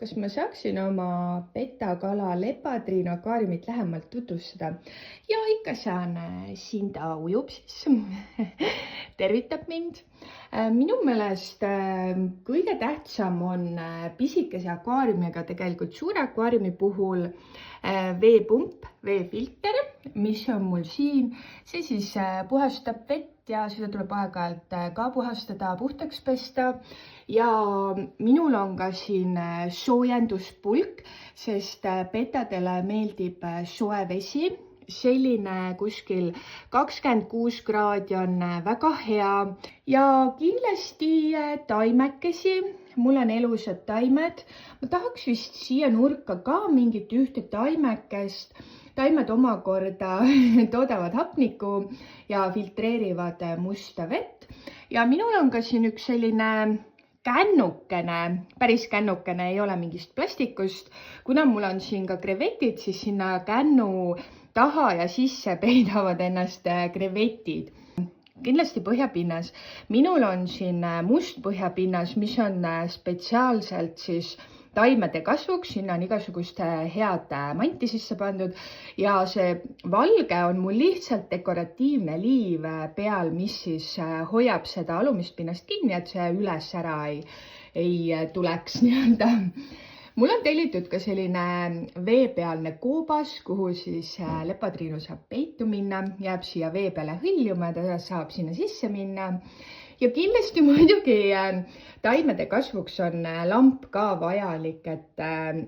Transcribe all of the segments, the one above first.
Kas ma saaksin oma petakala lepatriin akvaariumit lähemalt tutvustada? Ja ikka saan, siin ta ujub siis, tervitab mind. Minu meelest kõige tähtsam on pisikese akvaariumiga tegelikult suure akvaariumi puhul veepump, veefilter, mis on mul siin. See siis puhastab vett ja seda tuleb aeg-ajalt ka puhastada, puhtaks pesta. Ja minul on ka siin soojenduspulk, sest petadele meeldib soe vesi. Selline kuskil 26 kraadi on väga hea ja kindlasti taimekesi. Mul on elusad taimed. Ma tahaks vist siia nurka ka mingit ühte taimekest. Taimed omakorda toodavad hapnikku ja filtreerivad musta vett. Ja minul on ka siin üks selline kännukene, päris kännukene, ei ole mingist plastikust. Kuna mul on siin ka krevetid, siis sinna kännu taha ja sisse peidavad ennast krevetid. Kindlasti põhjapinnas. Minul on siin must põhjapinnas, mis on spetsiaalselt siis taimede kasvuks, sinna on igasugust head manti sisse pandud ja see valge on mul lihtsalt dekoratiivne liiv peal, mis siis hoiab seda alumist pinnast kinni, et see üles ära ei tuleks nii-öelda. Mul on tellitud ka selline veepealne koobas, kuhu siis lepatriinu saab peitu minna, jääb siia vee peale hõljuma ja ta saab sinna sisse minna. Ja kindlasti muidugi taimede kasvuks on lamp ka vajalik, et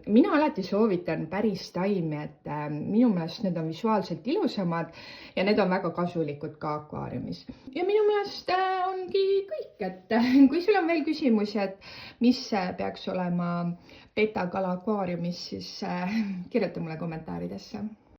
mina alati soovitan päris taimi, et minu meelest need on visuaalselt ilusamad ja need on väga kasulikud ka akvaariumis. Ja minu meelest ongi kõik, et kui sul on veel küsimusi, et mis peaks olema petakala akvaariumis, siis kirjuta mulle kommentaaridesse.